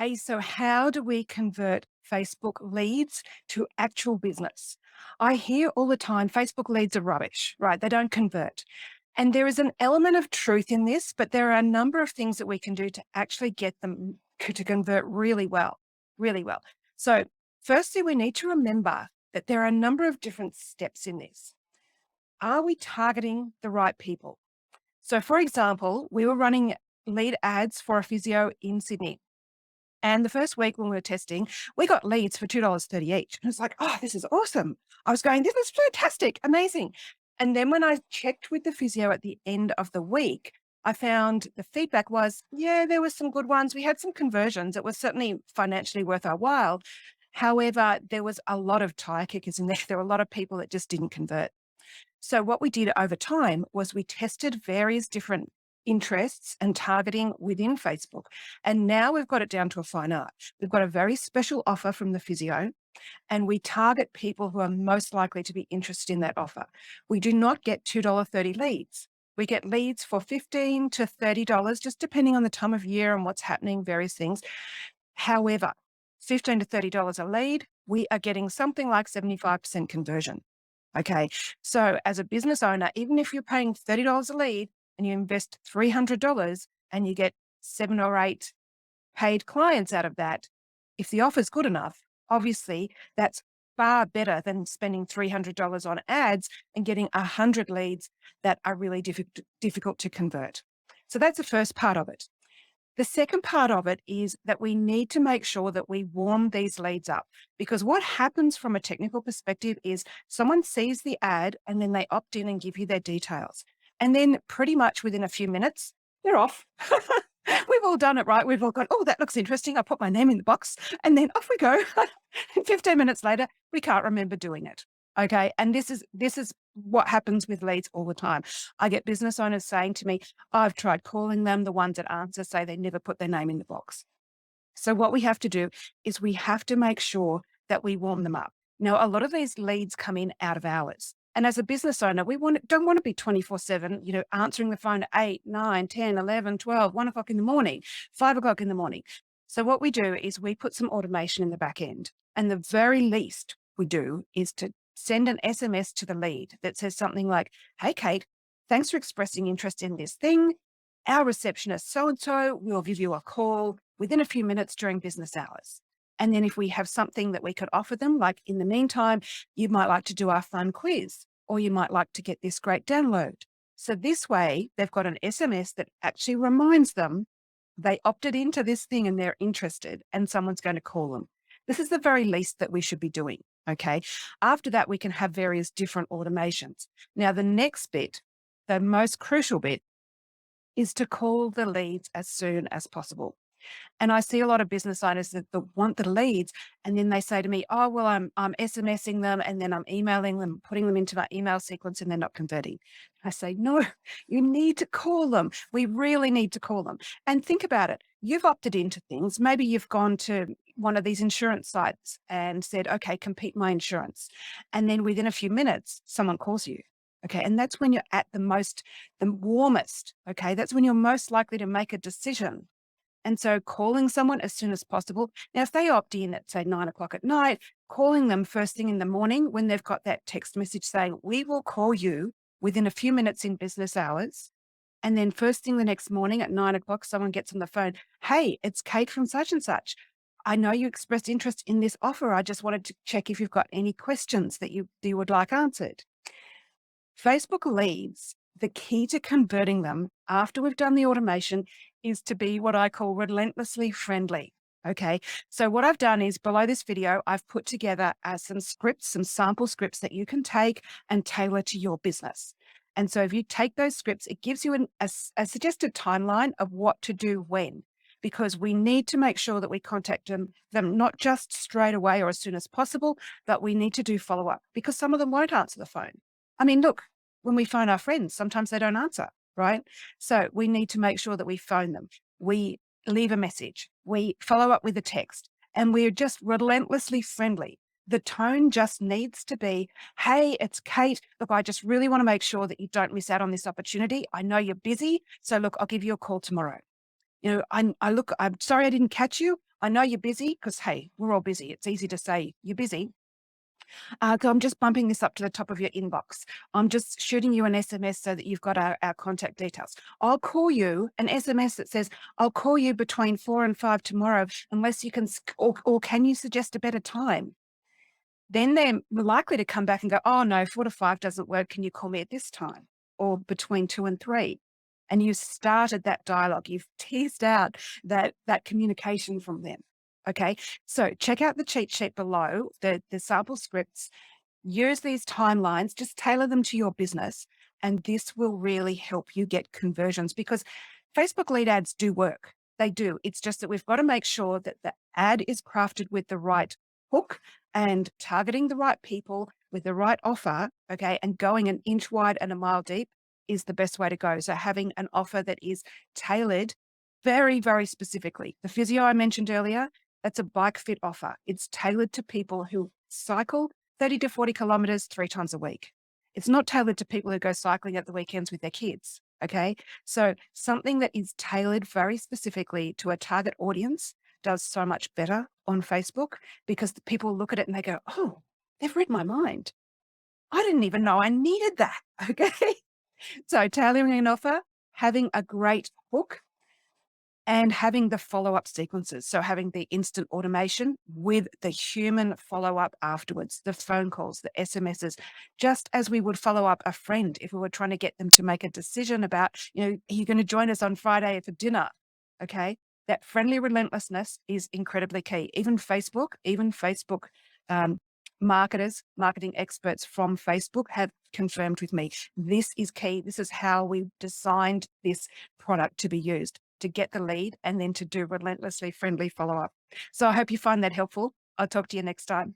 Hey, so how do we convert Facebook leads to actual business? I hear all the time Facebook leads are rubbish, right? They don't convert. And there is an element of truth in this, but there are a number of things that we can do to actually get them to convert really well, really well. So, firstly, we need to remember that there are a number of different steps in this. Are we targeting the right people? So, for example, we were running lead ads for a physio in Sydney. And the first week when we were testing, we got leads for $2.30 each. And it's like, oh, this is awesome. I was going, this is fantastic, amazing. And then when I checked with the physio at the end of the week, I found the feedback was, yeah, there were some good ones. We had some conversions. It was certainly financially worth our while. However, there was a lot of tire kickers in there. There were a lot of people that just didn't convert. So what we did over time was we tested various different interests and targeting within Facebook. And now we've got it down to a fine art. We've got a very special offer from the physio, and we target people who are most likely to be interested in that offer. We do not get $2.30 leads. We get leads for $15 to $30, just depending on the time of year and what's happening, various things. However, $15 to $30 a lead, we are getting something like 75% conversion. Okay. So as a business owner, even if you're paying $30 a lead and you invest $300 and you get 7 or 8 paid clients out of that, if the offer's good enough, obviously that's far better than spending $300 on ads and getting 100 leads that are really difficult to convert. So that's the first part of it. The second part of it is that we need to make sure that we warm these leads up, because what happens from a technical perspective is someone sees the ad and then they opt in and give you their details. And then pretty much within a few minutes, they're off. We've all done it, right? We've all gone, oh, that looks interesting. I put my name in the box and then off we go. 15 minutes later, we can't remember doing it. Okay. And this is what happens with leads all the time. I get business owners saying to me, I've tried calling them. The ones that answer say they never put their name in the box. So what we have to do is we have to make sure that we warm them up. Now, a lot of these leads come in out of hours. And as a business owner, don't want to be 24/7, answering the phone at 8, 9, 10, 11, 12, 1 o'clock in the morning, 5 o'clock in the morning. So what we do is we put some automation in the back end. And the very least we do is to send an SMS to the lead that says something like, hey, Kate, thanks for expressing interest in this thing. Our receptionist so-and-so will give you a call within a few minutes during business hours. And then if we have something that we could offer them, like in the meantime, you might like to do our fun quiz, or you might like to get this great download. So this way, they've got an SMS that actually reminds them they opted into this thing and they're interested, and someone's going to call them. This is the very least that we should be doing. Okay. After that, we can have various different automations. Now, the next bit, the most crucial bit, is to call the leads as soon as possible. And I see a lot of business owners that want the leads, and then they say to me, "Oh, well, I'm SMSing them, and then I'm emailing them, putting them into my email sequence, and they're not converting." I say, "No, you need to call them. We really need to call them." And think about it. You've opted into things. Maybe you've gone to one of these insurance sites and said, "Okay, compete my insurance," and then within a few minutes, someone calls you. Okay, and that's when you're at the warmest. Okay, that's when you're most likely to make a decision, and so calling someone as soon as possible. Now, if they opt in at, say, 9 o'clock at night, calling them first thing in the morning when they've got that text message saying, we will call you within a few minutes in business hours. And then first thing the next morning at 9 o'clock, someone gets on the phone. Hey, it's Kate from such and such. I know you expressed interest in this offer. I just wanted to check if you've got any questions that you would like answered. Facebook leads, the key to converting them after we've done the automation is to be what I call relentlessly friendly. Okay. So what I've done is below this video, I've put together some scripts, some sample scripts that you can take and tailor to your business. And so if you take those scripts, it gives you a suggested timeline of what to do when, because we need to make sure that we contact them not just straight away or as soon as possible, but we need to do follow up, because some of them won't answer the phone. I mean, look, when we phone our friends, sometimes they don't answer, right? So we need to make sure that we phone them. We leave a message. We follow up with a text, and we're just relentlessly friendly. The tone just needs to be, hey, it's Kate. Look, I just really want to make sure that you don't miss out on this opportunity. I know you're busy. So look, I'll give you a call tomorrow. I'm sorry I didn't catch you. I know you're busy because, hey, we're all busy. It's easy to say you're busy. So I'm just bumping this up to the top of your inbox. I'm just shooting you an SMS so that you've got our contact details. I'll call you an SMS that says, I'll call you between 4 and 5 tomorrow, unless you can, or can you suggest a better time? Then they're likely to come back and go, oh no, 4 to 5 doesn't work. Can you call me at this time? Or between 2 and 3. And you started that dialogue. You've teased out that communication from them. Okay. So check out the cheat sheet below, the sample scripts. Use these timelines, just tailor them to your business. And this will really help you get conversions, because Facebook lead ads do work. They do. It's just that we've got to make sure that the ad is crafted with the right hook and targeting the right people with the right offer. Okay. And going an inch wide and a mile deep is the best way to go. So having an offer that is tailored very, very specifically. The physio I mentioned earlier, that's a bike fit offer. It's tailored to people who cycle 30 to 40 kilometers 3 times a week. It's not tailored to people who go cycling at the weekends with their kids. Okay. So something that is tailored very specifically to a target audience does so much better on Facebook, because the people look at it and they go, oh, they've read my mind. I didn't even know I needed that. Okay. So tailoring an offer, having a great hook, and having the follow-up sequences. So having the instant automation with the human follow-up afterwards, the phone calls, the SMSs, just as we would follow up a friend if we were trying to get them to make a decision about, are you going to join us on Friday for dinner? Okay. That friendly relentlessness is incredibly key. Even Facebook marketers, marketing experts from Facebook have confirmed with me, this is key. This is how we designed this product to be used, to get the lead and then to do relentlessly friendly follow-up. So I hope you find that helpful. I'll talk to you next time.